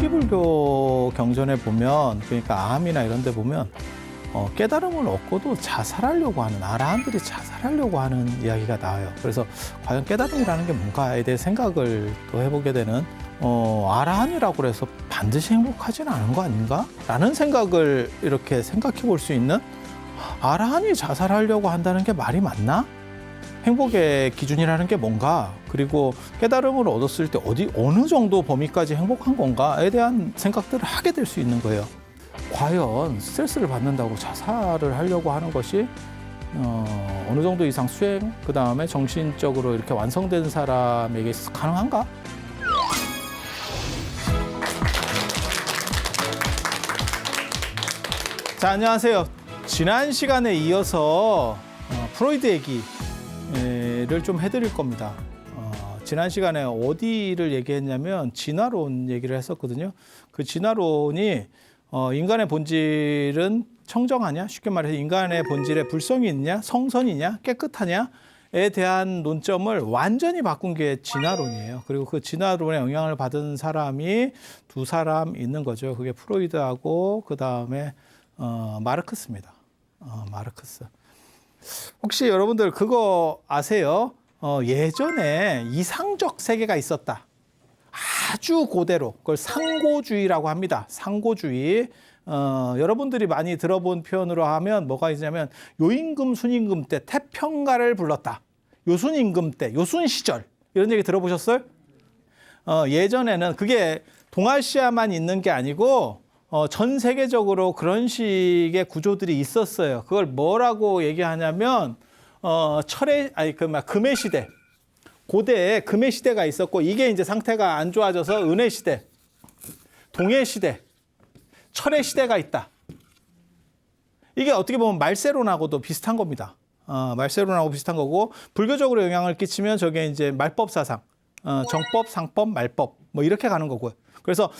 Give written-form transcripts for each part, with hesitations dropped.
초기불교 경전에 보면, 그러니까 아함이나 이런 데 보면 깨달음을 얻고도 자살하려고 하는, 아라한들이 자살하려고 하는 이야기가 나와요. 그래서 과연 깨달음이라는 게 뭔가에 대해 생각을 또 해보게 되는, 아라한이라고 해서 반드시 행복하지는 않은 거 아닌가? 라는 생각을 이렇게 생각해 볼 수 있는, 아라한이 자살하려고 한다는 게 말이 맞나? 행복의 기준이라는 게 뭔가, 그리고 깨달음을 얻었을 때 어느 정도 범위까지 행복한 건가에 대한 생각들을 하게 될 수 있는 거예요. 과연 스트레스를 받는다고 자살을 하려고 하는 것이 어느 정도 이상 수행, 그 다음에 정신적으로 이렇게 완성된 사람에게 있어서 가능한가? 자, 안녕하세요. 지난 시간에 이어서 프로이드 얘기를 좀 해드릴 겁니다. 지난 시간에 어디를 얘기했냐면 진화론 얘기를 했었거든요. 그 진화론이 인간의 본질은 청정하냐? 쉽게 말해서 인간의 본질에 불성이 있냐? 성선이냐? 깨끗하냐?에 대한 논점을 완전히 바꾼 게 진화론이에요. 그리고 그 진화론에 영향을 받은 사람이 두 사람 있는 거죠. 그게 프로이드하고 그 다음에 마르크스입니다. 마르크스. 혹시 여러분들 그거 아세요? 예전에 이상적 세계가 있었다. 아주 고대로 그걸 상고주의라고 합니다. 상고주의. 여러분들이 많이 들어본 표현으로 하면 뭐가 있냐면 요임금, 순임금 때 태평가를 불렀다. 요순임금 때, 요순 시절. 이런 얘기 들어보셨어요? 예전에는 그게 동아시아만 있는 게 아니고 전 세계적으로 그런 식의 구조들이 있었어요. 그걸 뭐라고 얘기하냐면 금의 시대. 고대에 금의 시대가 있었고, 이게 이제 상태가 안 좋아져서 은의 시대, 동의 시대, 철의 시대가 있다. 이게 어떻게 보면 말세론하고도 비슷한 겁니다. 말세론하고 비슷한 거고, 불교적으로 영향을 끼치면 저게 이제 말법 사상, 정법, 상법, 말법, 뭐 이렇게 가는 거고요. 그래서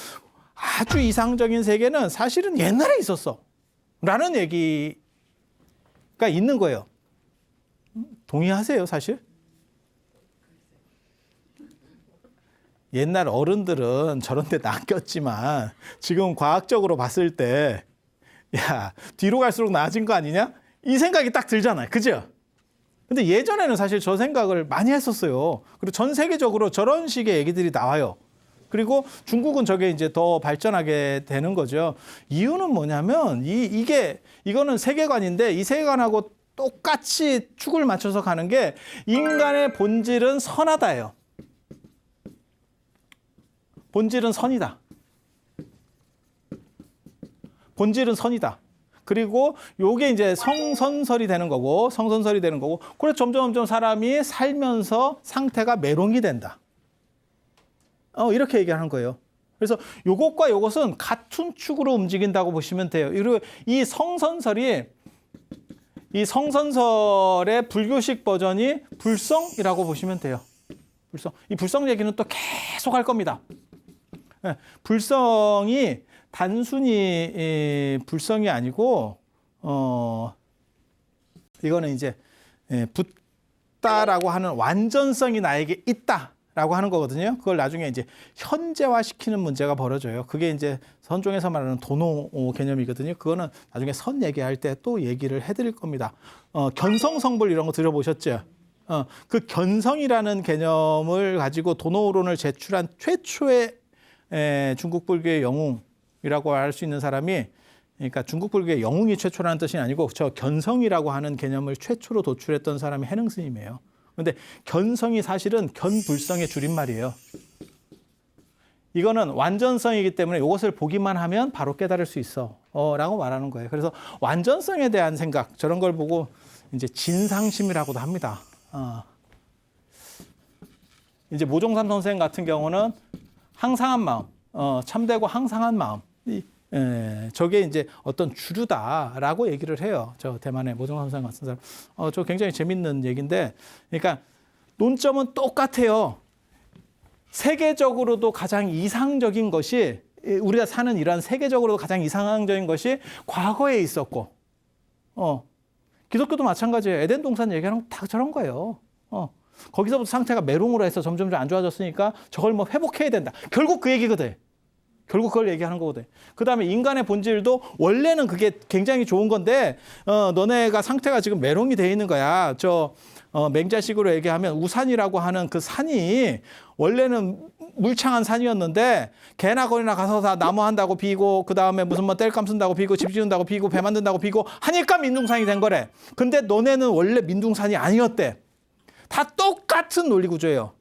아주 이상적인 세계는 사실은 옛날에 있었어. 라는 얘기가 있는 거예요. 동의하세요, 사실? 옛날 어른들은 저런 데 낚였지만 지금 과학적으로 봤을 때, 야, 뒤로 갈수록 나아진 거 아니냐? 이 생각이 딱 들잖아요. 그죠? 근데 예전에는 사실 저 생각을 많이 했었어요. 그리고 전 세계적으로 저런 식의 얘기들이 나와요. 그리고 중국은 저게 이제 더 발전하게 되는 거죠. 이유는 뭐냐면 이거는 세계관인데 이 세계관하고 똑같이 축을 맞춰서 가는 게 인간의 본질은 선하다예요. 본질은 선이다. 본질은 선이다. 그리고 요게 이제 성선설이 되는 거고, 그래서 점점 사람이 살면서 상태가 메롱이 된다. 이렇게 얘기하는 거예요. 그래서 요것과 요것은 같은 축으로 움직인다고 보시면 돼요. 그리고 이 성선설의 불교식 버전이 불성이라고 보시면 돼요. 불성. 이 불성 얘기는 또 계속 할 겁니다. 불성이 단순히 불성이 아니고, 이거는 이제 붓다라고 하는 완전성이 나에게 있다라고 하는 거거든요. 그걸 나중에 이제 현재화시키는 문제가 벌어져요. 그게 이제 선종에서 말하는 도노 개념이거든요. 그거는 나중에 선 얘기할 때 또 얘기를 해드릴 겁니다. 견성성불 이런 거 들어보셨죠? 그 견성이라는 개념을 가지고 도노론을 제출한 최초의 중국 불교의 영웅이라고 할 수 있는 사람이, 그러니까 중국 불교의 영웅이 최초라는 뜻이 아니고 저 견성이라고 하는 개념을 최초로 도출했던 사람이 해능 스님이에요. 그런데 견성이 사실은 견불성의 줄임말이에요. 이거는 완전성이기 때문에 이것을 보기만 하면 바로 깨달을 수 있어 라고 말하는 거예요. 그래서 완전성에 대한 생각, 저런 걸 보고 이제 진상심이라고도 합니다. 이제 모종삼 선생 같은 경우는 항상한 마음, 참되고 항상한 마음, 저게 이제 어떤 주류다라고 얘기를 해요. 저 대만의 모종삼 선생 같은 사람. 저 굉장히 재밌는 얘기인데, 그러니까 논점은 똑같아요. 세계적으로도 가장 이상적인 것이, 우리가 사는 이러한 세계적으로도 가장 이상적인 것이 과거에 있었고, 기독교도 마찬가지예요. 에덴 동산 얘기하는 건 다 저런 거예요. 거기서부터 상태가 메롱으로 해서 점점 안 좋아졌으니까 저걸 뭐 회복해야 된다. 결국 그 얘기거든. 결국 그걸 얘기하는 거거든. 그다음에 인간의 본질도 원래는 그게 굉장히 좋은 건데 너네가 상태가 지금 메롱이 돼 있는 거야. 맹자식으로 얘기하면 우산이라고 하는 그 산이 원래는 물창한 산이었는데 개나 거리나 가서 다 나무 한다고 비고 그다음에 무슨 뭐 땔감 쓴다고 비고 집 지은다고 비고 배 만든다고 비고 하니까 민둥산이 된 거래. 근데 너네는 원래 민둥산이 아니었대. 다 똑같은 논리 구조예요.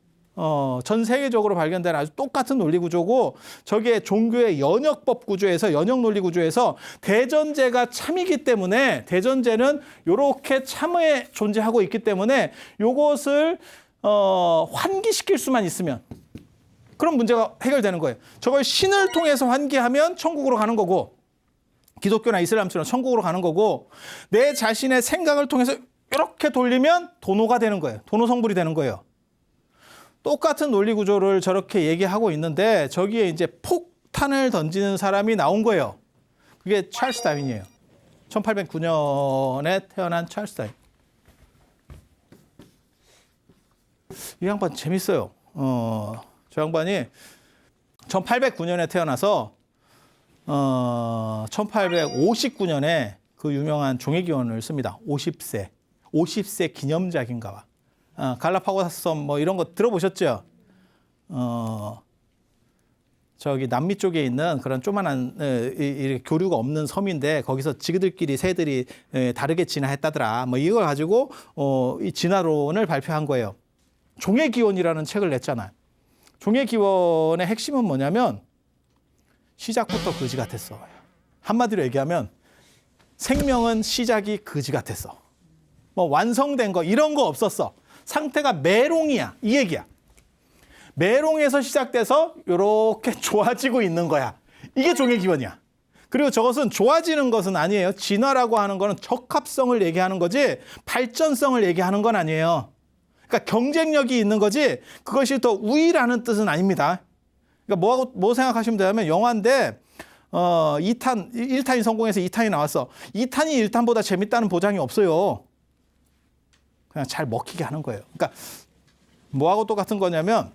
전 세계적으로 발견된 아주 똑같은 논리 구조고 저게 종교의 연역법 구조에서 연역 논리 구조에서 대전제가 참이기 때문에 대전제는 이렇게 참에 존재하고 있기 때문에 요것을 환기시킬 수만 있으면 그럼 문제가 해결되는 거예요. 저걸 신을 통해서 환기하면 천국으로 가는 거고 기독교나 이슬람처럼 천국으로 가는 거고 내 자신의 생각을 통해서 이렇게 돌리면 도노가 되는 거예요. 도노 성불이 되는 거예요. 똑같은 논리 구조를 저렇게 얘기하고 있는데 저기에 이제 폭탄을 던지는 사람이 나온 거예요. 그게 찰스 다윈이에요. 1809년에 태어난 찰스 다윈. 이 양반 재밌어요. 저 양반이 1809년에 태어나서 1859년에 그 유명한 종회기원을 씁니다. 50세 기념작인가 봐. 갈라파고스 섬 뭐 이런 거 들어보셨죠? 저기 남미 쪽에 있는 그런 조만한 교류가 없는 섬인데 거기서 지그들끼리 새들이 다르게 진화했다더라. 뭐 이걸 가지고 이 진화론을 발표한 거예요. 종회기원이라는 책을 냈잖아요. 종회기원의 핵심은 뭐냐면 시작부터 거지 같았어. 한마디로 얘기하면 생명은 시작이 거지 같았어. 뭐 완성된 거 이런 거 없었어. 상태가 메롱이야. 이 얘기야. 메롱에서 시작돼서 이렇게 좋아지고 있는 거야. 이게 종회기원이야. 그리고 저것은 좋아지는 것은 아니에요. 진화라고 하는 거는 적합성을 얘기하는 거지 발전성을 얘기하는 건 아니에요. 그러니까 경쟁력이 있는 거지 그것이 더 우위라는 뜻은 아닙니다. 그러니까 뭐 생각하시면 되냐면 영화인데 1탄이 성공해서 2탄이 나왔어. 2탄이 1탄보다 재밌다는 보장이 없어요. 그냥 잘 먹히게 하는 거예요. 그러니까 뭐하고 똑같은 거냐면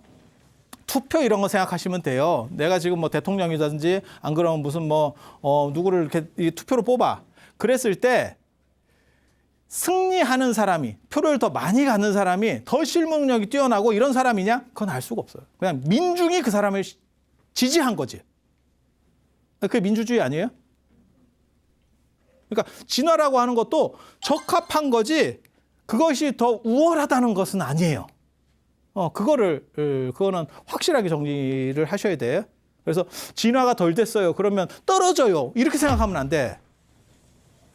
투표 이런 거 생각하시면 돼요. 내가 지금 뭐 대통령이라든지 안 그러면 무슨 누구를 이렇게 투표로 뽑아. 그랬을 때 승리하는 사람이 표를 더 많이 갖는 사람이 더 실무능력이 뛰어나고 이런 사람이냐? 그건 알 수가 없어요. 그냥 민중이 그 사람을 지지한 거지. 그게 민주주의 아니에요? 그러니까 진화라고 하는 것도 적합한 거지 그것이 더 우월하다는 것은 아니에요. 그거는 확실하게 정리를 하셔야 돼요. 그래서 진화가 덜 됐어요. 그러면 떨어져요. 이렇게 생각하면 안 돼.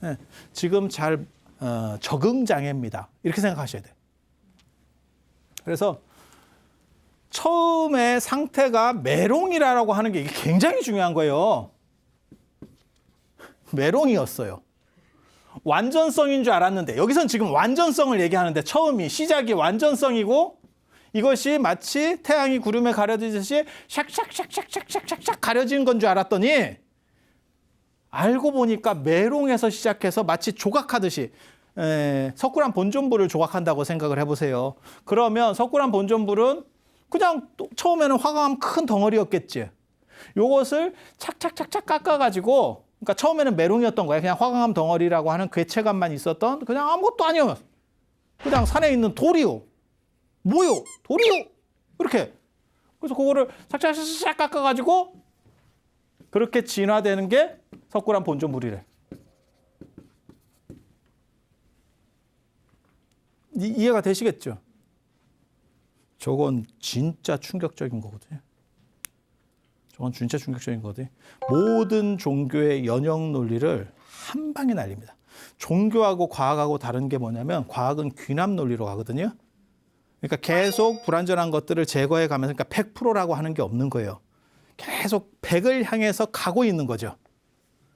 네, 지금 잘 적응 장애입니다. 이렇게 생각하셔야 돼. 그래서 처음에 상태가 메롱이라고 하는 게 이게 굉장히 중요한 거예요. 메롱이었어요. 완전성인 줄 알았는데 여기선 지금 완전성을 얘기하는데 처음이 시작이 완전성이고 이것이 마치 태양이 구름에 가려지듯이 샥샥샥샥샥샥샥 가려지는 건 줄 알았더니 알고 보니까 메롱에서 시작해서 마치 조각하듯이 석굴암 본존불을 조각한다고 생각을 해보세요. 그러면 석굴암 본존불은 그냥 처음에는 화강암 큰 덩어리였겠지. 요것을 착착착착 깎아가지고 그러니까 처음에는 메롱이었던 거야. 그냥 화강암 덩어리라고 하는 괴체감만 있었던 그냥 아무것도 아니었어. 그냥 산에 있는 돌이요. 뭐요? 돌이요. 이렇게. 그래서 그거를 착착착착 깎아가지고 그렇게 진화되는 게 석굴암 본존불이래. 이해가 되시겠죠? 저건 진짜 충격적인 거거든요. 저건 진짜 충격적인 거거든요. 모든 종교의 연역 논리를 한 방에 날립니다. 종교하고 과학하고 다른 게 뭐냐면 과학은 귀납 논리로 가거든요. 그러니까 계속 불완전한 것들을 제거해 가면서 그러니까 100%라고 하는 게 없는 거예요. 계속 100을 향해서 가고 있는 거죠.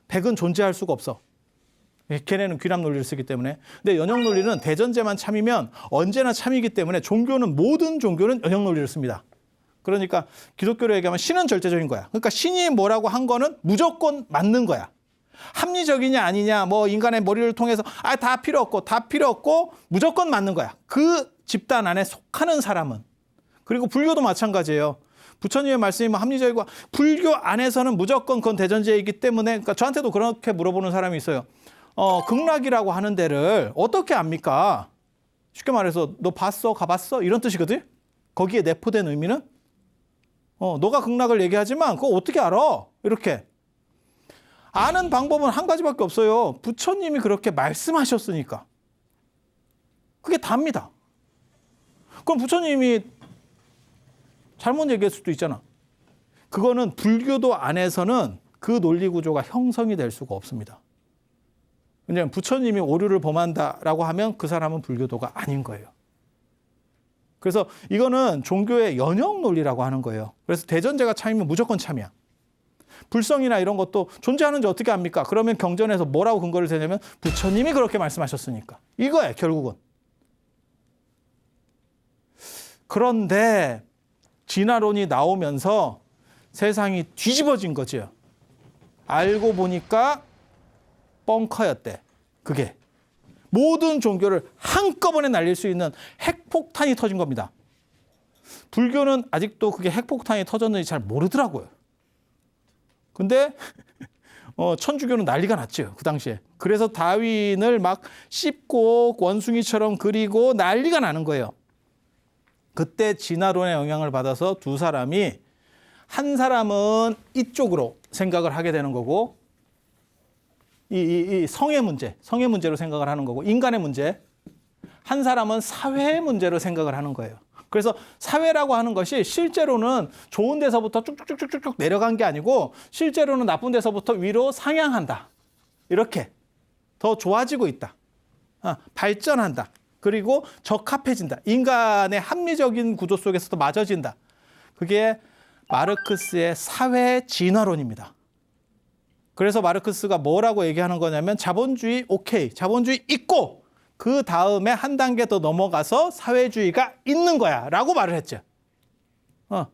100은 존재할 수가 없어. 걔네는 귀납 논리를 쓰기 때문에. 근데 연역 논리는 대전제만 참이면 언제나 참이기 때문에 모든 종교는 연역 논리를 씁니다. 그러니까 기독교로 얘기하면 신은 절대적인 거야. 그러니까 신이 뭐라고 한 거는 무조건 맞는 거야. 합리적이냐 아니냐 뭐 인간의 머리를 통해서 다 필요 없고 무조건 맞는 거야. 그 집단 안에 속하는 사람은. 그리고 불교도 마찬가지예요. 부처님의 말씀이 뭐 합리적이고 불교 안에서는 무조건 그건 대전제이기 때문에 그러니까 저한테도 그렇게 물어보는 사람이 있어요. 극락이라고 하는 데를 어떻게 압니까? 쉽게 말해서 너 봤어? 가봤어? 이런 뜻이거든. 거기에 내포된 의미는 너가 극락을 얘기하지만 그거 어떻게 알아? 이렇게. 아는 방법은 한 가지밖에 없어요. 부처님이 그렇게 말씀하셨으니까. 그게 답니다. 그럼 부처님이 잘못 얘기할 수도 있잖아. 그거는 불교도 안에서는 그 논리 구조가 형성이 될 수가 없습니다. 왜냐하면 부처님이 오류를 범한다라고 하면 그 사람은 불교도가 아닌 거예요. 그래서 이거는 종교의 연역 논리라고 하는 거예요. 그래서 대전제가 참이면 무조건 참이야. 불성이나 이런 것도 존재하는지 어떻게 압니까? 그러면 경전에서 뭐라고 근거를 대냐면 부처님이 그렇게 말씀하셨으니까. 이거예요, 결국은. 그런데 진화론이 나오면서 세상이 뒤집어진 거죠. 알고 보니까 뻥커였대. 그게. 모든 종교를 한꺼번에 날릴 수 있는 핵폭탄이 터진 겁니다. 불교는 아직도 그게 핵폭탄이 터졌는지 잘 모르더라고요. 근데 천주교는 난리가 났죠. 그 당시에. 그래서 다윈을 막 씹고 원숭이처럼 그리고 난리가 나는 거예요. 그때 진화론의 영향을 받아서 두 사람이 한 사람은 이쪽으로 생각을 하게 되는 거고 이 성의 문제로 생각을 하는 거고 인간의 문제 한 사람은 사회의 문제로 생각을 하는 거예요. 그래서 사회라고 하는 것이 실제로는 좋은 데서부터 쭉쭉쭉쭉 내려간 게 아니고 실제로는 나쁜 데서부터 위로 상향한다. 이렇게 더 좋아지고 있다. 발전한다. 그리고 적합해진다. 인간의 합리적인 구조 속에서도 맞아진다. 그게 마르크스의 사회 진화론입니다. 그래서 마르크스가 뭐라고 얘기하는 거냐면 자본주의 오케이. 자본주의 있고 그 다음에 한 단계 더 넘어가서 사회주의가 있는 거야 라고 말을 했죠.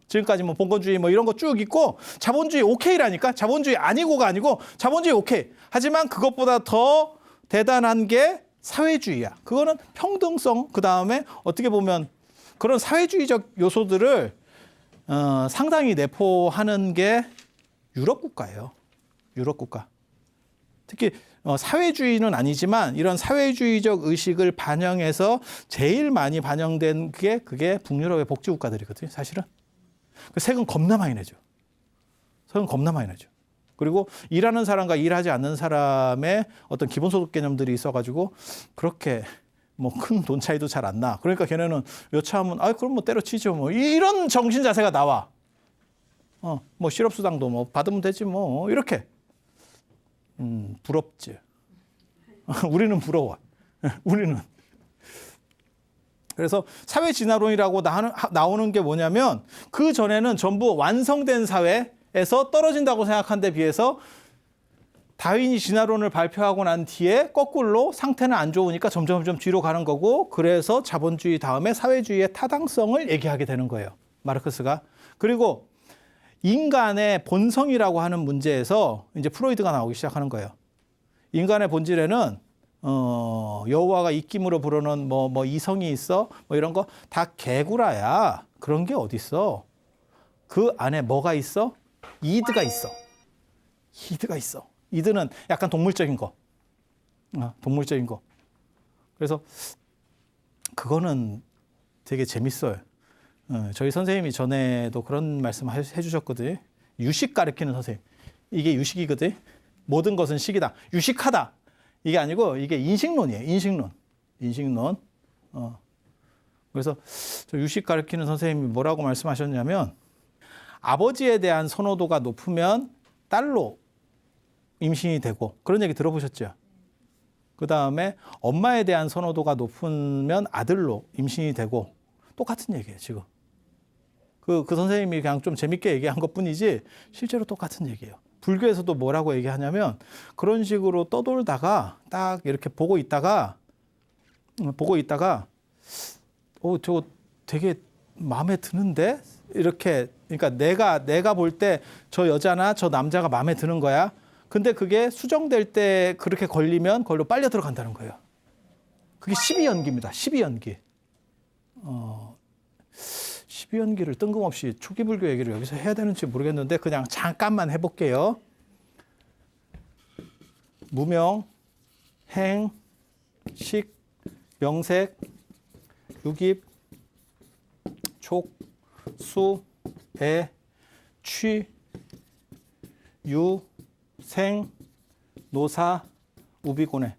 지금까지 뭐 봉건주의 뭐 이런 거 쭉 있고 자본주의 오케이라니까. 자본주의 아니고가 아니고 자본주의 오케이. 하지만 그것보다 더 대단한 게 사회주의야. 그거는 평등성, 그 다음에 어떻게 보면 그런 사회주의적 요소들을 상당히 내포하는 게 유럽 국가예요. 유럽 국가. 특히 사회주의는 아니지만 이런 사회주의적 의식을 반영해서 제일 많이 반영된 게 그게 북유럽의 복지 국가들이거든요. 사실은. 세금 겁나 많이 내죠. 세금 겁나 많이 내죠. 그리고 일하는 사람과 일하지 않는 사람의 어떤 기본소득 개념들이 있어가지고 그렇게 뭐 큰 돈 차이도 잘 안 나. 그러니까 걔네는 여차하면 그럼 뭐 때려치죠. 뭐 이런 정신 자세가 나와. 뭐 실업수당도 뭐 받으면 되지 뭐 이렇게. 부럽지. 우리는 부러워. 우리는. 그래서 사회 진화론이라고 나오는 게 뭐냐면 그 전에는 전부 완성된 사회에서 떨어진다고 생각한 데 비해서 다윈이 진화론을 발표하고 난 뒤에 거꾸로 상태는 안 좋으니까 점점 뒤로 가는 거고 그래서 자본주의 다음에 사회주의의 타당성을 얘기하게 되는 거예요. 마르크스가. 그리고 인간의 본성이라고 하는 문제에서 이제 프로이드가 나오기 시작하는 거예요. 인간의 본질에는 여호와가 입김으로 부르는 뭐 이성이 있어 뭐 이런 거 다 개구라야. 그런 게 어디 있어? 그 안에 뭐가 있어? 이드가 있어. 이드가 있어. 이드는 약간 동물적인 거. 동물적인 거. 그래서 그거는 되게 재밌어요. 저희 선생님이 전에도 그런 말씀 해주셨거든요. 유식 가르치는 선생님. 이게 유식이거든. 모든 것은 식이다. 유식하다. 이게 아니고 이게 인식론이에요. 인식론. 그래서 저 유식 가르치는 선생님이 뭐라고 말씀하셨냐면 아버지에 대한 선호도가 높으면 딸로 임신이 되고 그런 얘기 들어보셨죠? 그 다음에 엄마에 대한 선호도가 높으면 아들로 임신이 되고 똑같은 얘기예요, 지금. 그 선생님이 그냥 좀 재밌게 얘기한 것 뿐이지 실제로 똑같은 얘기예요. 불교에서도 뭐라고 얘기하냐면 그런 식으로 떠돌다가 딱 이렇게 보고 있다가 저거 되게 마음에 드는데? 이렇게 그러니까 내가 볼 때 저 여자나 저 남자가 마음에 드는 거야. 근데 그게 수정될 때 그렇게 걸리면 그걸로 빨려 들어간다는 거예요. 그게 12연기입니다. 12연기. 12연기를 뜬금없이 초기 불교 얘기를 여기서 해야 되는지 모르겠는데 그냥 잠깐만 해볼게요. 무명, 행, 식, 명색, 유깁, 촉, 수, 배, 취, 유, 생, 노사, 우비고내.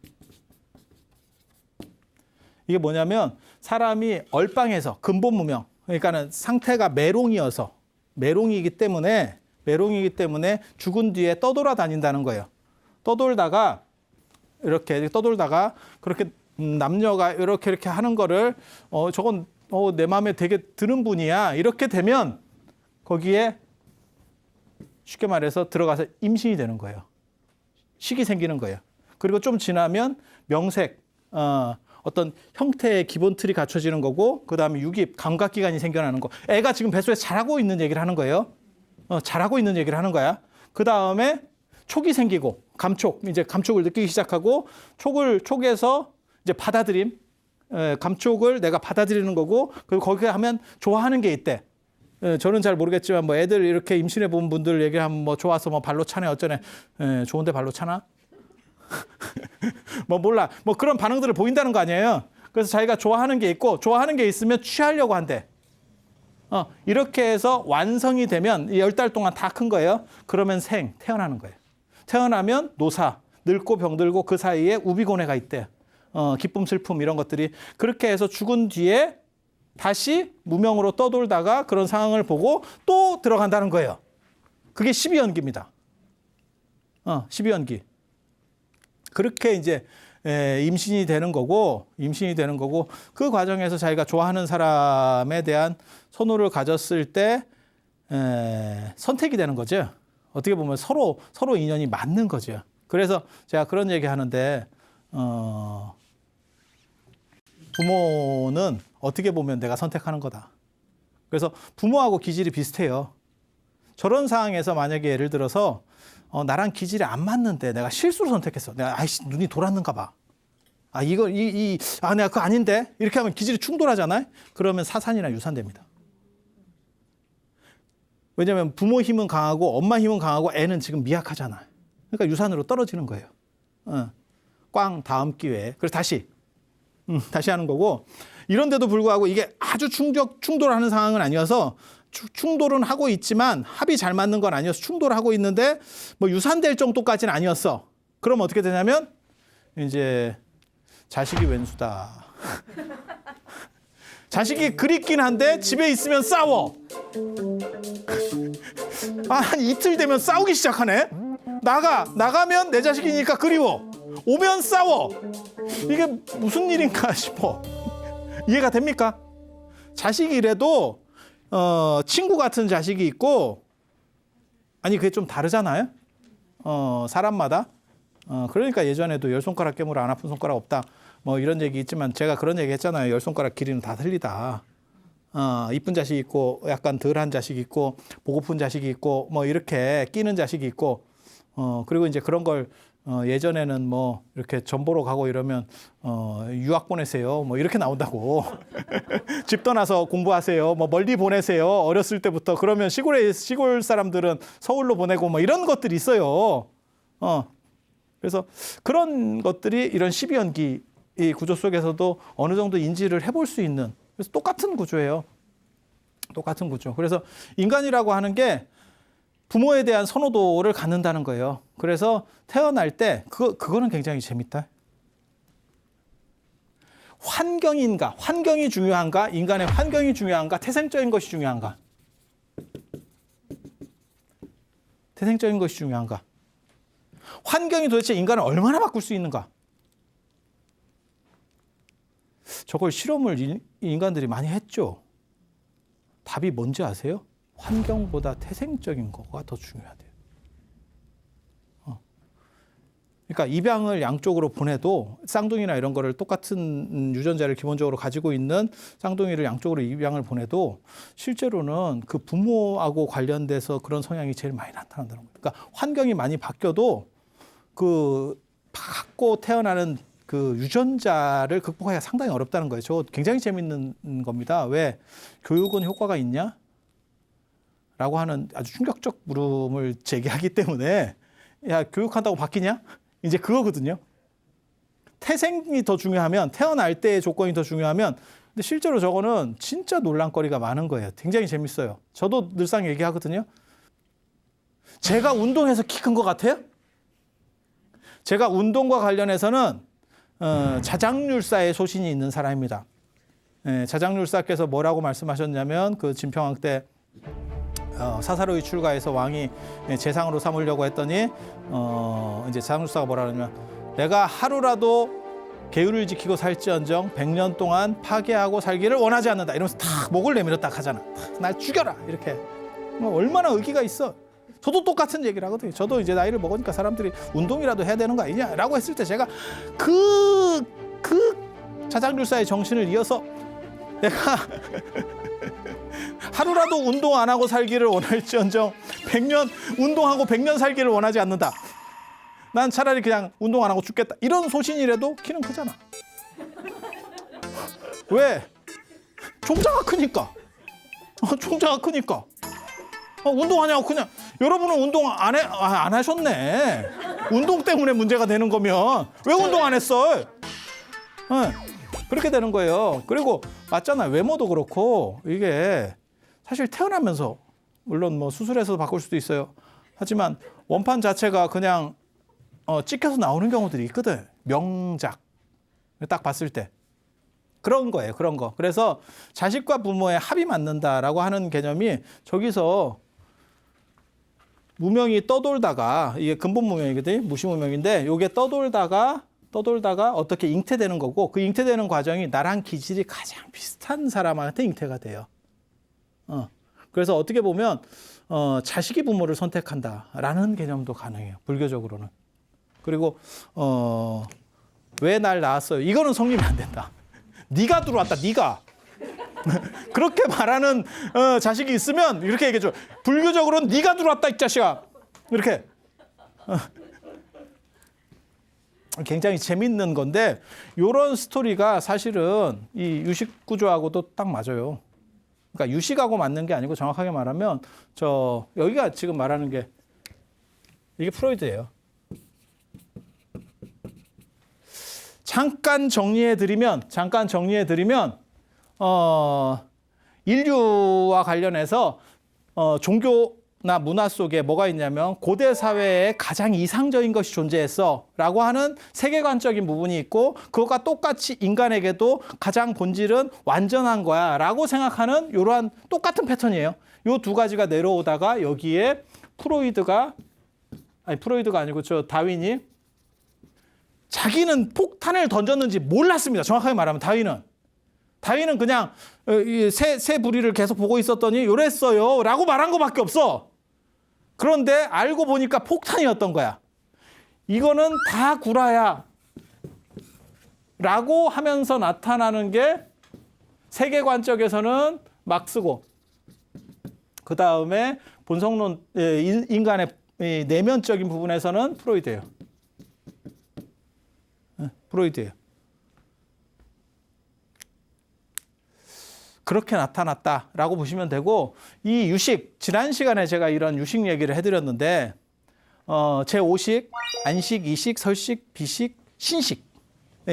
이게 뭐냐면 사람이 얼빵해서 근본무명, 그러니까는 상태가 매롱이기 때문에 죽은 뒤에 떠돌아다닌다는 거예요. 이렇게 떠돌다가 그렇게 남녀가 이렇게 하는 거를 저건 내 마음에 되게 드는 분이야. 이렇게 되면 거기에 쉽게 말해서 들어가서 임신이 되는 거예요. 식이 생기는 거예요. 그리고 좀 지나면 명색, 어떤 형태의 기본 틀이 갖춰지는 거고, 그 다음에 유깁, 감각기관이 생겨나는 거. 애가 지금 뱃속에 자라고 있는 얘기를 하는 거예요. 자라고 있는 얘기를 하는 거야. 그 다음에 촉이 생기고, 이제 감촉을 느끼기 시작하고, 촉에서 이제 받아들임, 감촉을 내가 받아들이는 거고, 그리고 거기에 하면 좋아하는 게 있대. 저는 잘 모르겠지만 뭐 애들 이렇게 임신해 본 분들 얘기하면 뭐 좋아서 뭐 발로 차네 어쩌네. 좋은데 발로 차나? 뭐 몰라. 뭐 그런 반응들을 보인다는 거 아니에요. 그래서 자기가 좋아하는 게 있고, 좋아하는 게 있으면 취하려고 한대. 이렇게 해서 완성이 되면 10달 동안 다 큰 거예요. 그러면 태어나는 거예요. 태어나면 노사, 늙고 병들고 그 사이에 우비고내가 있대. 기쁨, 슬픔 이런 것들이. 그렇게 해서 죽은 뒤에 다시 무명으로 떠돌다가 그런 상황을 보고 또 들어간다는 거예요. 그게 12연기입니다. 12연기. 그렇게 이제 임신이 되는 거고 그 과정에서 자기가 좋아하는 사람에 대한 선호를 가졌을 때 선택이 되는 거죠. 어떻게 보면 서로 인연이 맞는 거죠. 그래서 제가 그런 얘기 하는데 부모는 어떻게 보면 내가 선택하는 거다. 그래서 부모하고 기질이 비슷해요. 저런 상황에서 만약에 예를 들어서 나랑 기질이 안 맞는데 내가 실수로 선택했어. 내가 눈이 돌았는가 봐. 내가 그거 아닌데? 이렇게 하면 기질이 충돌하잖아요. 그러면 사산이나 유산됩니다. 왜냐하면 부모 힘은 강하고 엄마 힘은 강하고 애는 지금 미약하잖아. 그러니까 유산으로 떨어지는 거예요. 꽝 다음 기회에. 그래서 다시 하는 거고, 이런데도 불구하고 이게 아주 충돌하는 상황은 아니어서 충돌은 하고 있지만 합이 잘 맞는 건 아니어서 충돌하고 있는데 뭐 유산될 정도까지는 아니었어. 그럼 어떻게 되냐면 이제 자식이 왼수다. 자식이 그립긴 한데 집에 있으면 싸워. 한 이틀 되면 싸우기 시작하네. 나가면 내 자식이니까 그리워. 오면 싸워. 이게 무슨 일인가 싶어. 이해가 됩니까? 자식이라도 친구 같은 자식이 있고, 그게 좀 다르잖아요. 사람마다. 그러니까 예전에도 10손가락 깨물어 안 아픈 손가락 없다. 뭐 이런 얘기 있지만 제가 그런 얘기 했잖아요. 10손가락 길이는 다 틀리다. 이쁜 자식이 있고 약간 덜한 자식이 있고 보고픈 자식이 있고 뭐 이렇게 끼는 자식이 있고 그리고 이제 그런 걸 예전에는 뭐 이렇게 전보러 가고 이러면 유학 보내세요. 뭐 이렇게 나온다고. 집 떠나서 공부하세요. 뭐 멀리 보내세요. 어렸을 때부터. 그러면 시골 사람들은 서울로 보내고 뭐 이런 것들이 있어요. 그래서 그런 것들이 이런 12연기 이 구조 속에서도 어느 정도 인지를 해볼 수 있는, 그래서 똑같은 구조예요. 똑같은 구조. 그래서 인간이라고 하는 게 부모에 대한 선호도를 갖는다는 거예요. 그래서 태어날 때 그거는 굉장히 재밌다. 환경이 중요한가? 인간의 환경이 중요한가? 태생적인 것이 중요한가? 태생적인 것이 중요한가? 환경이 도대체 인간을 얼마나 바꿀 수 있는가? 저걸 실험을 인간들이 많이 했죠. 답이 뭔지 아세요? 환경보다 태생적인 거가 더 중요하대요. 그러니까 입양을 양쪽으로 보내도 쌍둥이나 이런 거를 똑같은 유전자를 기본적으로 가지고 있는 쌍둥이를 양쪽으로 입양을 보내도 실제로는 그 부모하고 관련돼서 그런 성향이 제일 많이 나타난다는 거예요. 그러니까 환경이 많이 바뀌어도 그 갖고 태어나는 그 유전자를 극복하기가 상당히 어렵다는 거예요. 저거 굉장히 재밌는 겁니다. 왜 교육은 효과가 있냐? 라고 하는 아주 충격적 물음을 제기하기 때문에 야, 교육한다고 바뀌냐? 이제 그거거든요. 태생이 더 중요하면, 태어날 때의 조건이 더 중요하면, 근데 실제로 저거는 진짜 논란거리가 많은 거예요. 굉장히 재밌어요. 저도 늘상 얘기하거든요. 제가 운동해서 키 큰 것 같아요? 제가 운동과 관련해서는 자장률사의 소신이 있는 사람입니다. 자장률사께서 뭐라고 말씀하셨냐면 그 진평왕 때 사사로이 출가해서 왕이 재상으로 삼으려고 했더니 이제 자장률사가 뭐라 그러냐면 내가 하루라도 계율을 지키고 살지언정 100년 동안 파괴하고 살기를 원하지 않는다. 이러면서 탁 목을 내밀어 딱 하잖아. 날 죽여라 이렇게. 얼마나 의기가 있어. 저도 똑같은 얘기를 하거든요. 저도 이제 나이를 먹으니까 사람들이 운동이라도 해야 되는 거 아니냐라고 했을 때 제가 그 자장률사의 정신을 이어서 내가 하루라도 운동 안 하고 살기를 원할지언정 100년 운동하고 100년 살기를 원하지 않는다. 난 차라리 그냥 운동 안 하고 죽겠다. 이런 소신이라도 키는 크잖아. 왜? 총자가 크니까. 총자가 크니까. 운동하냐고 그냥. 여러분은 운동 안 하셨네. 운동 때문에 문제가 되는 거면 왜 운동 안 했어? 그렇게 되는 거예요. 그리고 맞잖아요. 외모도 그렇고 이게 사실 태어나면서 물론 뭐 수술해서 바꿀 수도 있어요. 하지만 원판 자체가 그냥 찍혀서 나오는 경우들이 있거든. 명작. 딱 봤을 때. 그런 거예요. 그런 거. 그래서 자식과 부모의 합이 맞는다라고 하는 개념이 저기서 무명이 떠돌다가 이게 근본 무명이거든요. 무시무명인데 이게 떠돌다가 어떻게 잉태되는 거고 그 잉태되는 과정이 나랑 기질이 가장 비슷한 사람한테 잉태가 돼요. 그래서 어떻게 보면 자식이 부모를 선택한다라는 개념도 가능해요. 불교적으로는. 그리고 왜 날 낳았어요? 이거는 성립이 안 된다. 네가 들어왔다. 네가. 그렇게 말하는 자식이 있으면 이렇게 얘기해줘. 불교적으로는 네가 들어왔다 이 자식아. 이렇게. 굉장히 재밌는 건데 이런 스토리가 사실은 이 유식 구조하고도 딱 맞아요. 그러니까 유식하고 맞는 게 아니고 정확하게 말하면 여기가 지금 말하는 게 이게 프로이드예요. 잠깐 정리해 드리면 인류와 관련해서 종교나 문화 속에 뭐가 있냐면 고대 사회에 가장 이상적인 것이 존재했어라고 하는 세계관적인 부분이 있고 그것과 똑같이 인간에게도 가장 본질은 완전한 거야라고 생각하는 이러한 똑같은 패턴이에요. 이 두 가지가 내려오다가 여기에 프로이드가 아니고 다윈이 자기는 폭탄을 던졌는지 몰랐습니다. 정확하게 말하면 다윈은 그냥 새 부리를 계속 보고 있었더니 요랬어요 라고 말한 것밖에 없어. 그런데 알고 보니까 폭탄이었던 거야. 이거는 다 구라야 라고 하면서 나타나는 게 세계관적에서는 막스고 그 다음에 본성론 인간의 내면적인 부분에서는 프로이드예요. 그렇게 나타났다라고 보시면 되고 이 유식, 지난 시간에 제가 이런 유식 얘기를 해드렸는데 제5식, 안식, 이식, 설식, 비식, 신식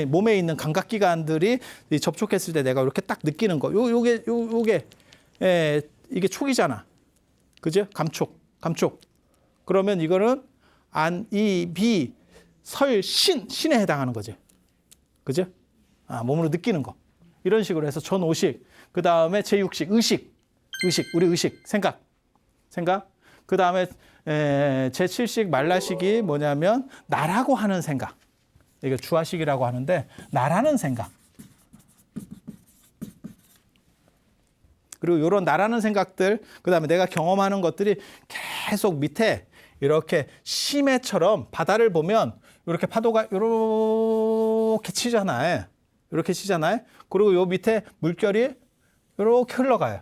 몸에 있는 감각기관들이 접촉했을 때 내가 이렇게 딱 느끼는 거 요게 이게 촉이잖아. 그죠? 감촉. 그러면 이거는 안, 이, 비, 설, 신에 해당하는 거죠. 그죠? 몸으로 느끼는 거. 이런 식으로 해서 전5식, 그 다음에 제6식, 우리 의식, 생각. 그 다음에 제7식, 말라식이 뭐냐면 나라고 하는 생각. 이게 주화식이라고 하는데 나라는 생각. 그리고 이런 나라는 생각들, 그 다음에 내가 경험하는 것들이 계속 밑에 이렇게 심해처럼 바다를 보면 이렇게 파도가 이렇게 치잖아요. 그리고 요 밑에 물결이 이렇게 흘러가요.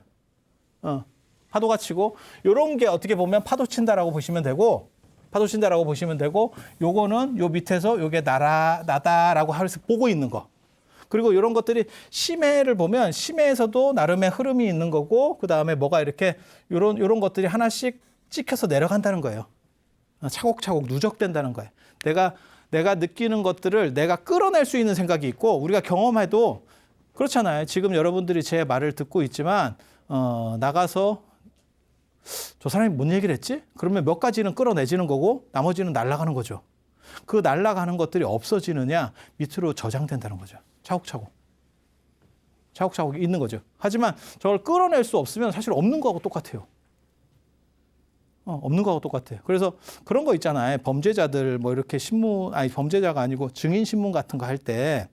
파도가 치고 이런 게 어떻게 보면 파도 친다라고 보시면 되고 파도 친다라고 보시면 되고, 요거는 요 밑에서 요게 나다라고 하면서 보고 있는 거. 그리고 이런 것들이 심해를 보면 심해에서도 나름의 흐름이 있는 거고, 그 다음에 뭐가 이렇게 요런 것들이 하나씩 찍혀서 내려간다는 거예요. 차곡차곡 누적된다는 거예요. 내가 느끼는 것들을 내가 끌어낼 수 있는 생각이 있고, 우리가 경험해도 그렇잖아요. 지금 여러분들이 제 말을 듣고 있지만 나가서 저 사람이 뭔 얘기를 했지? 그러면 몇 가지는 끌어내지는 거고 나머지는 날아가는 거죠. 그 날아가는 것들이 없어지느냐, 밑으로 저장된다는 거죠. 차곡차곡 있는 거죠. 하지만 저걸 끌어낼 수 없으면 사실 없는 거하고 똑같아요. 없는 거하고 똑같아요. 그래서 그런 거 있잖아요. 범죄자들 뭐 이렇게 범죄자가 아니고 증인 신문 같은 거 할 때,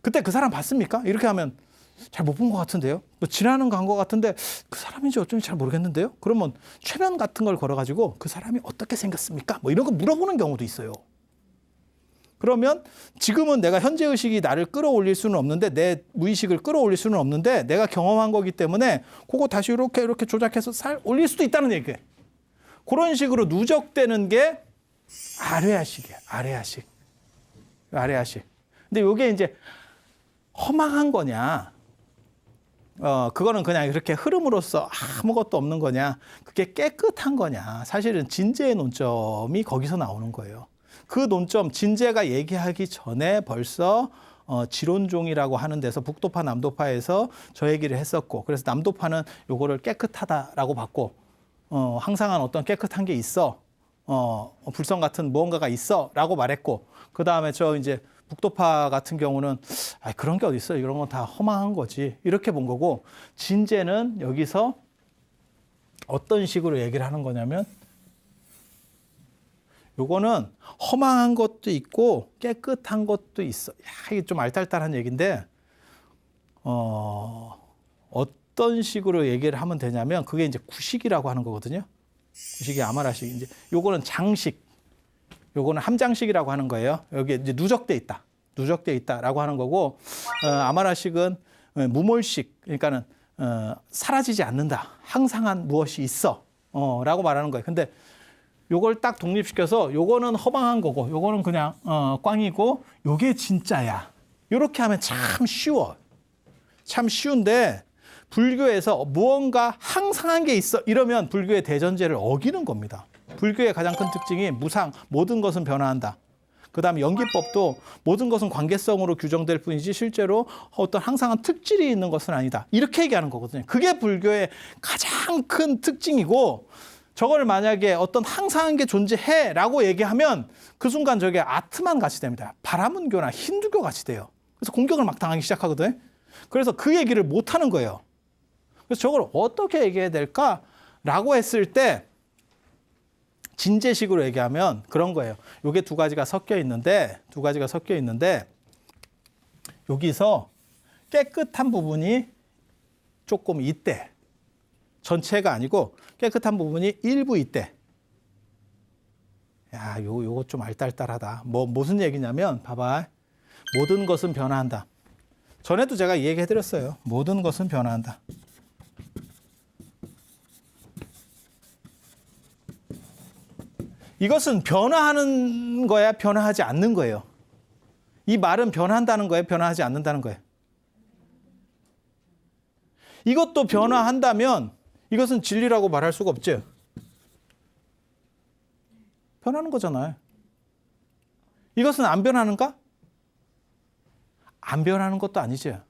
그때 그 사람 봤습니까? 이렇게 하면 잘 못 본 것 같은데요. 뭐 지나는 간 것 같은데 그 사람인지 어쩐지 잘 모르겠는데요. 그러면 최면 같은 걸 걸어가지고 그 사람이 어떻게 생겼습니까? 뭐 이런 거 물어보는 경우도 있어요. 그러면 지금은 내가 현재 의식이 나를 끌어올릴 수는 없는데, 내 무의식을 끌어올릴 수는 없는데, 내가 경험한 거기 때문에 그거 다시 이렇게 조작해서 올릴 수도 있다는 얘기예요. 그런 식으로 누적되는 게 아뢰아식이에요. 아뢰아식. 근데 이게 이제 허망한 거냐, 그거는 그냥 이렇게 흐름으로써 아무것도 없는 거냐, 그게 깨끗한 거냐, 사실은 진제의 논점이 거기서 나오는 거예요. 그 논점, 진제가 얘기하기 전에 벌써 지론종이라고 하는 데서 북도파, 남도파에서 저 얘기를 했었고, 그래서 남도파는 요거를 깨끗하다라고 봤고, 항상한 어떤 깨끗한 게 있어, 불성 같은 무언가가 있어라고 말했고, 그 다음에 저 이제 북도파 같은 경우는 그런 게 어디 있어, 이런 건 다 허망한 거지, 이렇게 본 거고, 진제는 여기서 어떤 식으로 얘기를 하는 거냐면, 요거는 허망한 것도 있고 깨끗한 것도 있어. 이게 좀 알딸딸한 얘기인데, 어떤 식으로 얘기를 하면 되냐면, 그게 이제 구식이라고 하는 거거든요. 구식이 아마라식. 이제 요거는 장식, 요거는 함장식이라고 하는 거예요. 여기 이제 누적돼 있다라고 하는 거고, 아마라식은 무몰식, 그러니까는 사라지지 않는다, 항상한 무엇이 있어라고 말하는 거예요. 근데 요걸 딱 독립시켜서 요거는 허망한 거고 요거는 그냥 꽝이고 요게 진짜야, 요렇게 하면 참 쉬워. 참 쉬운데, 불교에서 무언가 항상한 게 있어 이러면 불교의 대전제를 어기는 겁니다. 불교의 가장 큰 특징이 무상, 모든 것은 변화한다. 그 다음에 연기법도 모든 것은 관계성으로 규정될 뿐이지 실제로 어떤 항상한 특질이 있는 것은 아니다, 이렇게 얘기하는 거거든요. 그게 불교의 가장 큰 특징이고, 저걸 만약에 어떤 항상한 게 존재해라고 얘기하면 그 순간 저게 아트만 같이 됩니다. 바라문교나 힌두교 같이 돼요. 그래서 공격을 막 당하기 시작하거든요. 그래서 그 얘기를 못 하는 거예요. 그래서 저걸 어떻게 얘기해야 될까라고 했을 때, 진제식으로 얘기하면 그런 거예요. 요게 두 가지가 섞여 있는데 여기서 깨끗한 부분이 조금 있대. 전체가 아니고 깨끗한 부분이 일부 있대. 야, 요거 좀 알딸딸하다. 무슨 얘기냐면, 봐봐. 모든 것은 변화한다. 전에도 제가 이 얘기 해드렸어요. 모든 것은 변화한다. 이것은 변화하는 거야, 변화하지 않는 거예요? 이 말은 변한다는 거예요, 변화하지 않는다는 거예요? 이것도 변화한다면 이것은 진리라고 말할 수가 없죠. 변하는 거잖아요. 이것은 안 변하는가? 안 변하는 것도 아니죠.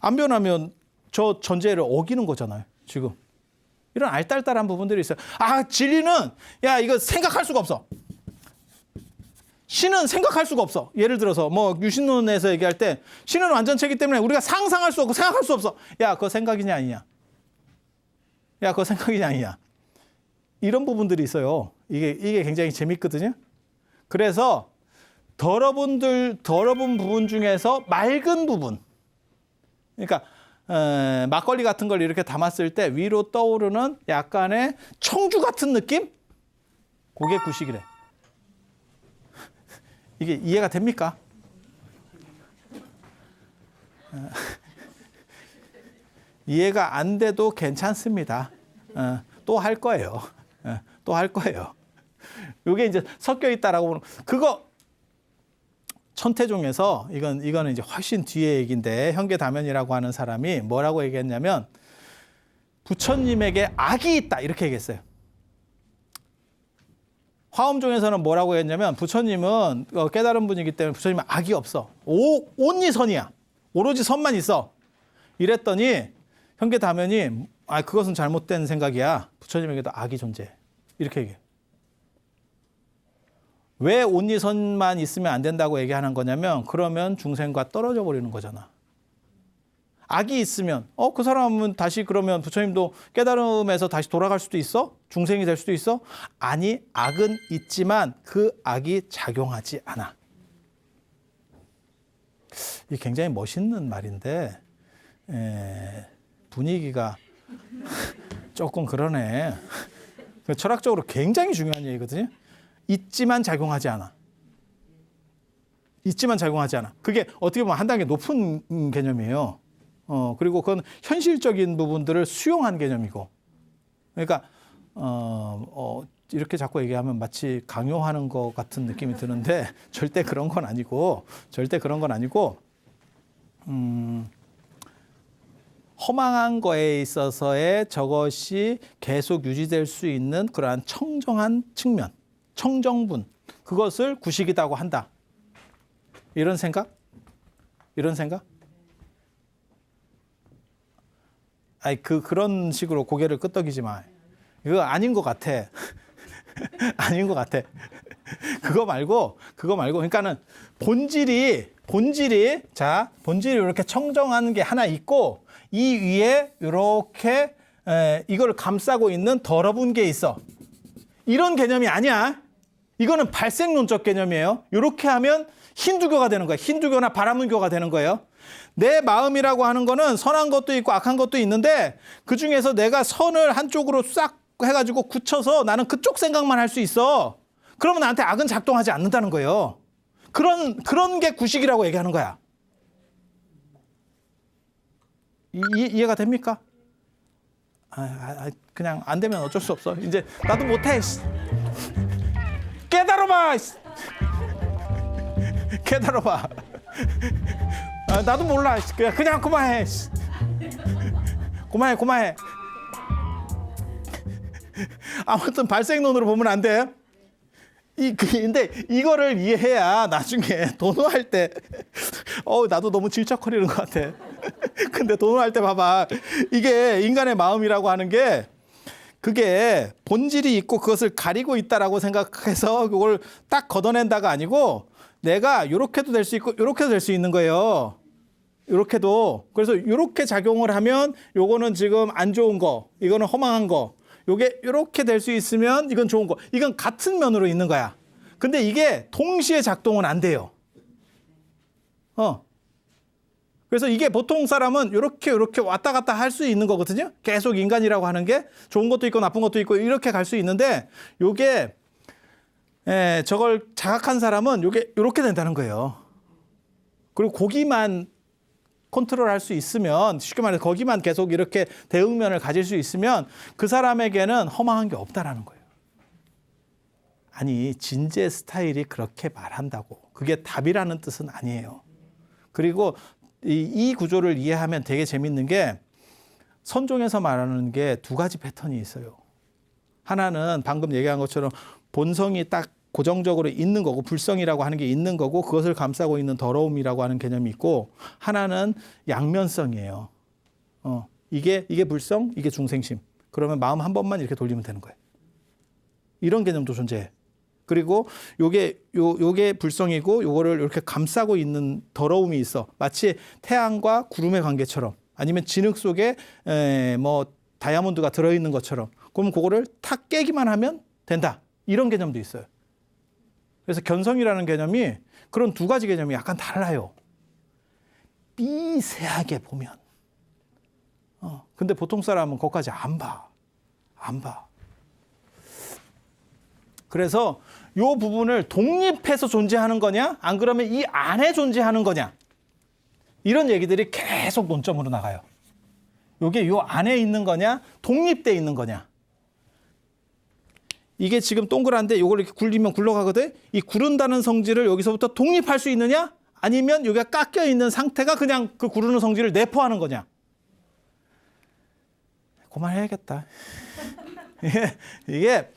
안 변하면 저 전제를 어기는 거잖아요, 지금. 이런 알딸딸한 부분들이 있어요. 진리는, 이거 생각할 수가 없어. 신은 생각할 수가 없어. 예를 들어서 유신론에서 얘기할 때 신은 완전체이기 때문에 우리가 상상할 수 없고 생각할 수 없어. 그거 생각이냐 아니냐. 그거 생각이냐 아니냐. 이런 부분들이 있어요. 이게 굉장히 재밌거든요. 그래서 더러분 부분 중에서 맑은 부분. 그러니까 막걸리 같은 걸 이렇게 담았을 때 위로 떠오르는 약간의 청주 같은 느낌? 그게 구식이래. 이게 이해가 됩니까? 이해가 안 돼도 괜찮습니다. 또 할 거예요. 또 할 거예요. 이게 이제 섞여 있다라고 보는 그거 천태종에서 이거는 이제 훨씬 뒤의 얘기인데 현계다면이라고 하는 사람이 뭐라고 얘기했냐면 부처님에게 악이 있다 이렇게 얘기했어요. 화엄종에서는 뭐라고 했냐면 부처님은 깨달은 분이기 때문에 부처님은 악이 없어. 온리 선이야. 오로지 선만 있어. 이랬더니 현계다면이 그것은 잘못된 생각이야. 부처님에게도 악이 존재해. 이렇게 얘기해. 왜 온리 선만 있으면 안 된다고 얘기하는 거냐면 그러면 중생과 떨어져 버리는 거잖아. 악이 있으면 그 사람은 다시 그러면 부처님도 깨달음에서 다시 돌아갈 수도 있어? 중생이 될 수도 있어? 아니, 악은 있지만 그 악이 작용하지 않아. 이게 굉장히 멋있는 말인데 분위기가 조금 그러네. 철학적으로 굉장히 중요한 얘기거든요. 있지만 작용하지 않아. 있지만 작용하지 않아. 그게 어떻게 보면 한 단계 높은 개념이에요. 그리고 그건 현실적인 부분들을 수용한 개념이고. 그러니까 이렇게 자꾸 얘기하면 마치 강요하는 것 같은 느낌이 드는데 절대 그런 건 아니고 허망한 거에 있어서의 저것이 계속 유지될 수 있는 그러한 청정한 측면, 청정분, 그것을 구식이라고 한다. 이런 생각? 그런 식으로 고개를 끄덕이지 마. 이거 아닌 것 같아. 아닌 것 같아. 그거 말고, 그러니까는 본질이 이렇게 청정한 게 하나 있고, 이 위에 이렇게 이걸 감싸고 있는 더러운 게 있어. 이런 개념이 아니야. 이거는 발생론적 개념이에요. 이렇게 하면 힌두교가 되는 거야. 힌두교나 바라문교가 되는 거예요. 내 마음이라고 하는 거는 선한 것도 있고 악한 것도 있는데 그중에서 내가 선을 한쪽으로 싹 해가지고 굳혀서 나는 그쪽 생각만 할 수 있어. 그러면 나한테 악은 작동하지 않는다는 거예요. 그런 게 구식이라고 얘기하는 거야. 이해가 됩니까? 그냥 안 되면 어쩔 수 없어. 이제 나도 못해. 깨달아봐. 깨달아봐. 나도 몰라. 그냥 그만해. 그만해. 아무튼 발생론으로 보면 안 돼. 근데 이거를 이해해야 나중에 도노할 때 나도 너무 질척거리는 것 같아. 근데 도노할 때 봐봐. 이게 인간의 마음이라고 하는 게 그게 본질이 있고 그것을 가리고 있다라고 생각해서 그걸 딱 걷어낸다가 아니고 내가 요렇게도 될 수 있고 요렇게도 될 수 있는 거예요. 요렇게도. 그래서 요렇게 작용을 하면 요거는 지금 안 좋은 거, 이거는 허망한 거. 요게 요렇게 될 수 있으면 이건 좋은 거. 이건 같은 면으로 있는 거야. 근데 이게 동시에 작동은 안 돼요. 그래서 이게 보통 사람은 요렇게 왔다 갔다 할 수 있는 거거든요. 계속 인간이라고 하는 게 좋은 것도 있고 나쁜 것도 있고 이렇게 갈 수 있는데 요게 저걸 자각한 사람은 요게 요렇게 된다는 거예요. 그리고 거기만 컨트롤할 수 있으면 쉽게 말해서 거기만 계속 이렇게 대응면을 가질 수 있으면 그 사람에게는 허망한 게 없다라는 거예요. 아니 진제 스타일이 그렇게 말한다고 그게 답이라는 뜻은 아니에요. 그리고 이 구조를 이해하면 되게 재밌는 게 선종에서 말하는 게 두 가지 패턴이 있어요. 하나는 방금 얘기한 것처럼 본성이 딱 고정적으로 있는 거고 불성이라고 하는 게 있는 거고 그것을 감싸고 있는 더러움이라고 하는 개념이 있고 하나는 양면성이에요. 이게 불성, 이게 중생심. 그러면 마음 한 번만 이렇게 돌리면 되는 거예요. 이런 개념도 존재해. 그리고 요게 불성이고 요거를 이렇게 감싸고 있는 더러움이 있어. 마치 태양과 구름의 관계처럼 아니면 진흙 속에 뭐 다이아몬드가 들어있는 것처럼. 그럼 그거를 탁 깨기만 하면 된다. 이런 개념도 있어요. 그래서 견성이라는 개념이 그런 두 가지 개념이 약간 달라요. 미세하게 보면. 근데 보통 사람은 거기까지 안 봐. 그래서 요 부분을 독립해서 존재하는 거냐? 안 그러면 이 안에 존재하는 거냐? 이런 얘기들이 계속 논점으로 나가요. 요게 요 안에 있는 거냐? 독립돼 있는 거냐? 이게 지금 동그란데 이걸 이렇게 굴리면 굴러가거든. 이 구른다는 성질을 여기서부터 독립할 수 있느냐? 아니면 여기가 깎여 있는 상태가 그냥 그 구르는 성질을 내포하는 거냐? 그만해야겠다. 이게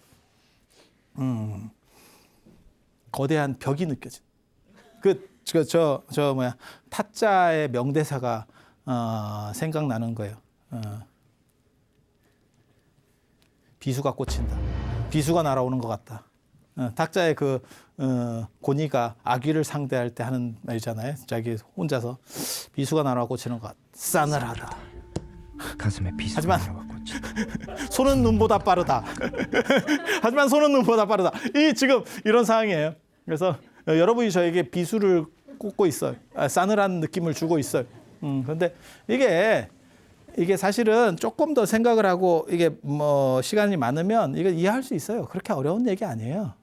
거대한 벽이 느껴져. 타짜의 명대사가 생각나는 거예요. 비수가 꽂힌다. 비수가 날아오는 것 같다. 타짜의 고니가 아귀를 상대할 때 하는 말이잖아요. 자기 혼자서 비수가 날아와 꽂히는 것 같다. 싸늘하다. 가슴에 비수가 하지만 날아와 꽂힌다. 손은 눈보다 빠르다. 하지만 손은 눈보다 빠르다. 지금 이런 상황이에요. 그래서 여러분이 저에게 비수를 꽂고 있어요. 싸늘한 느낌을 주고 있어요. 그런데 이게 사실은 조금 더 생각을 하고 이게 뭐 시간이 많으면 이거 이해할 수 있어요. 그렇게 어려운 얘기 아니에요.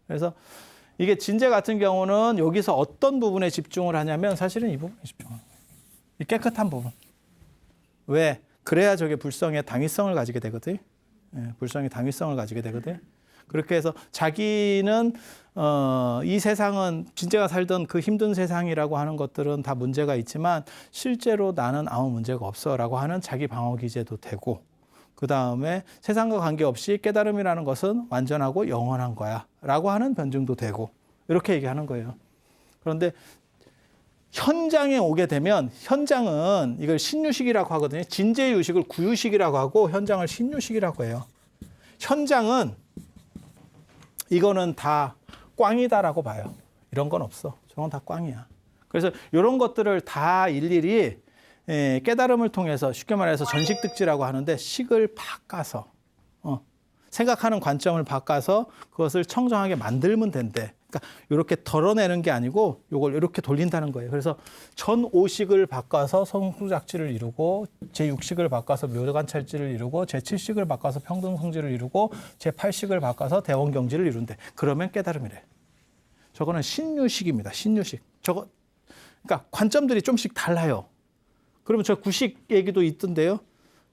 그래서 이게 진제 같은 경우는 여기서 어떤 부분에 집중을 하냐면 사실은 이 부분에 집중합니다. 이 깨끗한 부분. 왜? 그래야 저게 불성의 당위성을 가지게 되거든. 불성의 당위성을 가지게 되거든. 그렇게 해서 자기는 이 세상은 진제가 살던 그 힘든 세상이라고 하는 것들은 다 문제가 있지만 실제로 나는 아무 문제가 없어라고 하는 자기 방어 기제도 되고 그다음에 세상과 관계없이 깨달음이라는 것은 완전하고 영원한 거야라고 하는 변증도 되고 이렇게 얘기하는 거예요. 그런데 현장에 오게 되면 현장은 이걸 신유식이라고 하거든요. 진제유식을 구유식이라고 하고 현장을 신유식이라고 해요. 현장은 이거는 다 꽝이다라고 봐요. 이런 건 없어. 저건 다 꽝이야. 그래서 이런 것들을 다 일일이 깨달음을 통해서 쉽게 말해서 전식득지라고 하는데 식을 바꿔서 생각하는 관점을 바꿔서 그것을 청정하게 만들면 된대. 그러니까 이렇게 덜어내는 게 아니고 이걸 이렇게 돌린다는 거예요. 그래서 전5식을 바꿔서 성수작지를 이루고 제6식을 바꿔서 묘관찰지를 이루고 제7식을 바꿔서 평등성지를 이루고 제8식을 바꿔서 대원경지를 이룬대. 그러면 깨달음이래. 저거는 신유식입니다. 신유식. 그러니까 관점들이 좀씩 달라요. 그러면 저 구식 얘기도 있던데요.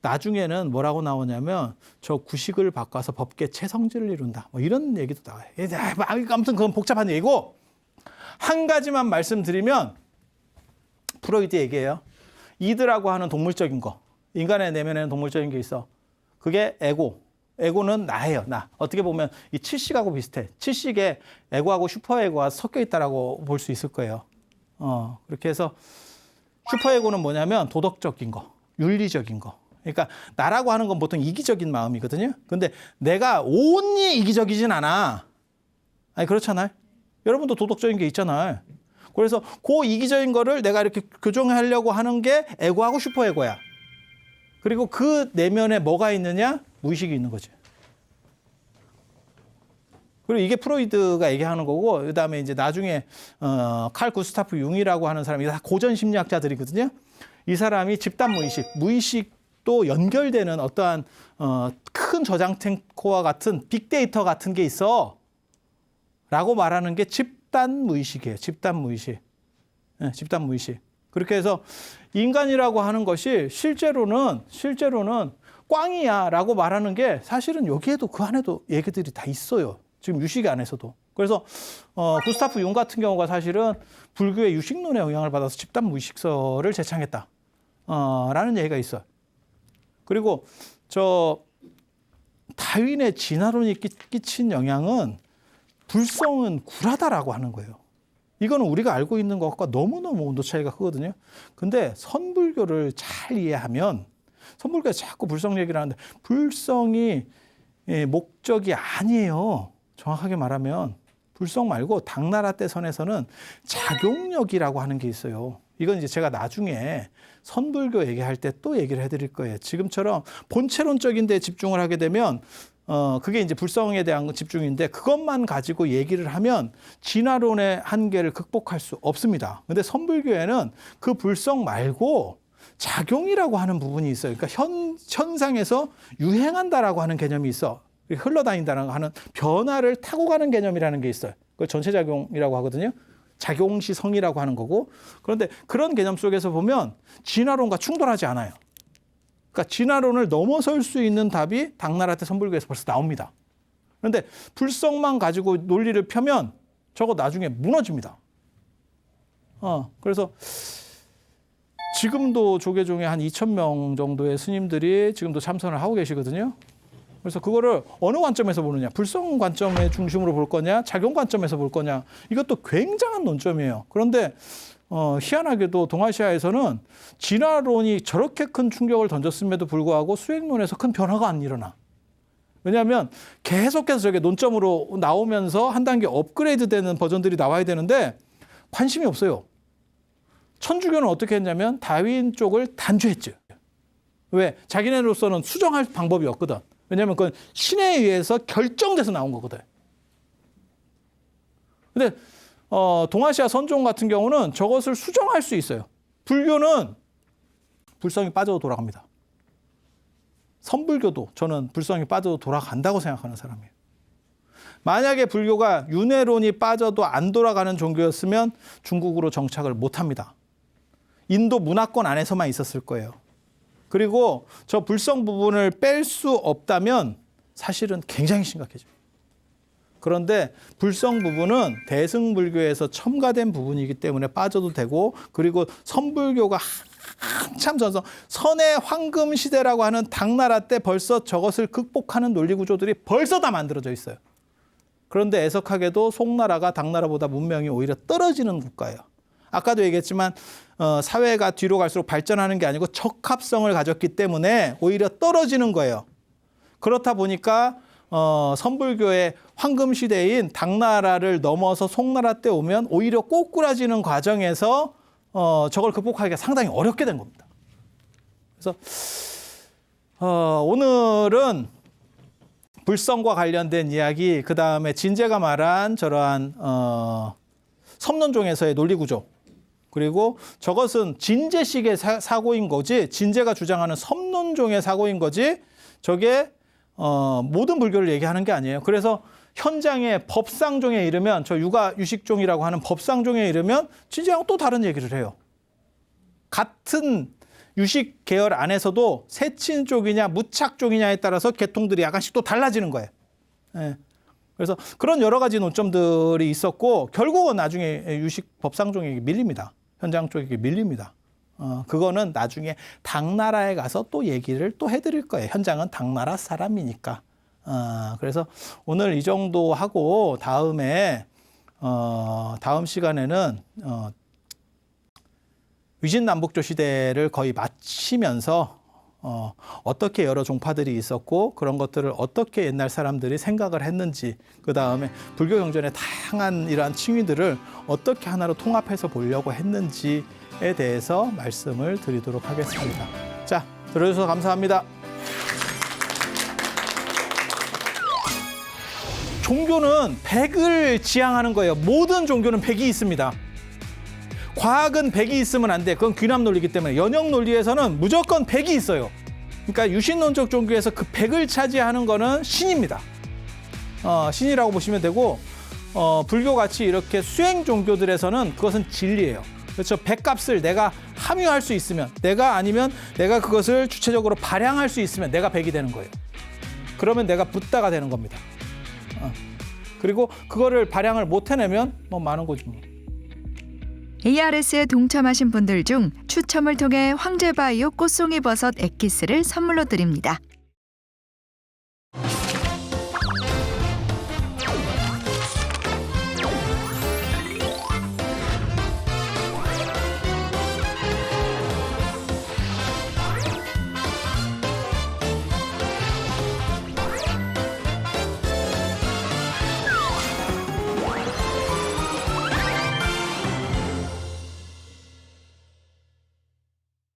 나중에는 뭐라고 나오냐면 저 구식을 바꿔서 법계 최성지를 이룬다. 뭐 이런 얘기도 나와요. 아무튼 그건 복잡한 얘기고 한 가지만 말씀드리면 프로이드 얘기예요. 이드라고 하는 동물적인 거. 인간의 내면에는 동물적인 게 있어. 그게 에고. 에고는 나예요. 나. 어떻게 보면 이 칠식하고 비슷해. 칠식에 에고하고 슈퍼에고가 섞여 있다라고 볼 수 있을 거예요. 그렇게 해서 슈퍼에고는 뭐냐면 도덕적인 거, 윤리적인 거. 그러니까 나라고 하는 건 보통 이기적인 마음이거든요. 근데 내가 온전히 이기적이진 않아. 아니 그렇잖아요. 여러분도 도덕적인 게 있잖아요. 그래서 그 이기적인 거를 내가 이렇게 교정하려고 하는 게 에고하고 슈퍼에고야. 그리고 그 내면에 뭐가 있느냐? 무의식이 있는 거지. 그리고 이게 프로이드가 얘기하는 거고, 그다음에 이제 나중에 칼 구스타프 융이라고 하는 사람이 다 고전 심리학자들이거든요. 이 사람이 집단 무의식도 연결되는 어떠한 큰 저장 탱커와 같은 빅데이터 같은 게 있어. 라고 말하는 게 집단 무의식이에요. 집단 무의식. 네, 집단 무의식. 그렇게 해서 인간이라고 하는 것이 실제로는 꽝이야 라고 말하는 게 사실은 여기에도 그 안에도 얘기들이 다 있어요. 지금 유식 안에서도. 그래서 구스타프 융 같은 경우가 사실은 불교의 유식론에 영향을 받아서 집단 무의식설을 제창했다. 라는 얘기가 있어요. 그리고 다윈의 진화론이 끼친 영향은 불성은 굴하다라고 하는 거예요. 이거는 우리가 알고 있는 것과 너무너무 온도 차이가 크거든요. 근데 선불교를 잘 이해하면 선불교에서 자꾸 불성 얘기를 하는데 불성이 목적이 아니에요. 정확하게 말하면 불성 말고 당나라 때 선에서는 작용력이라고 하는 게 있어요. 이건 이제 제가 나중에 선불교 얘기할 때 또 얘기를 해드릴 거예요. 지금처럼 본체론적인 데 집중을 하게 되면 그게 이제 불성에 대한 집중인데 그것만 가지고 얘기를 하면 진화론의 한계를 극복할 수 없습니다. 근데 선불교에는 그 불성 말고 작용이라고 하는 부분이 있어요. 그러니까 현상에서 유행한다라고 하는 개념이 있어. 흘러다닌다는 하는 변화를 타고 가는 개념이라는 게 있어요. 그걸 전체작용이라고 하거든요. 작용시성이라고 하는 거고. 그런데 그런 개념 속에서 보면 진화론과 충돌하지 않아요. 그러니까 진화론을 넘어설 수 있는 답이 당나라 때 선불교에서 벌써 나옵니다. 그런데 불성만 가지고 논리를 펴면 저거 나중에 무너집니다. 그래서 지금도 조계종에 한 2,000명 정도의 스님들이 지금도 참선을 하고 계시거든요. 그래서 그거를 어느 관점에서 보느냐, 불성 관점의 중심으로 볼 거냐, 작용 관점에서 볼 거냐, 이것도 굉장한 논점이에요. 그런데 희한하게도 동아시아에서는 진화론이 저렇게 큰 충격을 던졌음에도 불구하고 수행론에서 큰 변화가 안 일어나. 왜냐하면 계속해서 저게 논점으로 나오면서 한 단계 업그레이드 되는 버전들이 나와야 되는데 관심이 없어요. 천주교는 어떻게 했냐면 다윈 쪽을 단죄했죠. 왜? 자기네로서는 수정할 방법이 없거든. 왜냐하면 그건 신에 의해서 결정돼서 나온 거거든. 근데 동아시아 선종 같은 경우는 저것을 수정할 수 있어요. 불교는 불성이 빠져도 돌아갑니다. 선불교도 저는 불성이 빠져도 돌아간다고 생각하는 사람이에요. 만약에 불교가 윤회론이 빠져도 안 돌아가는 종교였으면 중국으로 정착을 못합니다. 인도 문화권 안에서만 있었을 거예요. 그리고 저 불성 부분을 뺄 수 없다면 사실은 굉장히 심각해져요. 그런데 불성 부분은 대승불교에서 첨가된 부분이기 때문에 빠져도 되고, 그리고 선불교가 한참 전서 선의 황금 시대라고 하는 당나라 때 벌써 저것을 극복하는 논리 구조들이 벌써 다 만들어져 있어요. 그런데 애석하게도 송나라가 당나라보다 문명이 오히려 떨어지는 국가예요. 아까도 얘기했지만 사회가 뒤로 갈수록 발전하는 게 아니고 적합성을 가졌기 때문에 오히려 떨어지는 거예요. 그렇다 보니까 선불교의 황금 시대인 당나라를 넘어서 송나라 때 오면 오히려 꼬꾸라지는 과정에서 저걸 극복하기가 상당히 어렵게 된 겁니다. 그래서 오늘은 불성과 관련된 이야기, 그 다음에 진제가 말한 저러한 섬론종에서의 논리구조, 그리고 저것은 진제식의 사고인 거지, 진제가 주장하는 섬론종의 사고인 거지, 저게 모든 불교를 얘기하는 게 아니에요. 그래서 현장에 법상종에 이르면, 저 유식종이라고 하는 법상종에 이르면 진제하고 또 다른 얘기를 해요. 같은 유식 계열 안에서도 세친 쪽이냐 무착 쪽이냐에 따라서 계통들이 약간씩 또 달라지는 거예요. 예. 그래서 그런 여러 가지 논점들이 있었고, 결국은 나중에 유식 법상종에게 밀립니다. 현장 쪽에게 밀립니다. 그거는 나중에 당나라에 가서 또 얘기를 또 해드릴 거예요. 현장은 당나라 사람이니까. 그래서 오늘 이 정도 하고 다음에 다음 시간에는 위진남북조 시대를 거의 마치면서 어떻게 여러 종파들이 있었고 그런 것들을 어떻게 옛날 사람들이 생각을 했는지, 그 다음에 불교 경전의 다양한 이러한 칭의들을 어떻게 하나로 통합해서 보려고 했는지에 대해서 말씀을 드리도록 하겠습니다. 자, 들어주셔서 감사합니다. 종교는 백을 지향하는 거예요. 모든 종교는 백이 있습니다. 과학은 백이 있으면 안 돼. 그건 귀남 논리이기 때문에. 연역 논리에서는 무조건 백이 있어요. 그러니까 유신론적 종교에서 그 백을 차지하는 거는 신입니다. 신이라고 보시면 되고, 불교같이 이렇게 수행 종교들에서는 그것은 진리예요. 그렇죠. 백값을 내가 함유할 수 있으면, 내가 아니면 내가 그것을 주체적으로 발양할 수 있으면 내가 백이 되는 거예요. 그러면 내가 붓다가 되는 겁니다. 그리고 그거를 발양을 못 해내면 뭐 많은 거지 뭐. ARS에 동참하신 분들 중 추첨을 통해 황제바이오 꽃송이버섯 엑기스를 선물로 드립니다.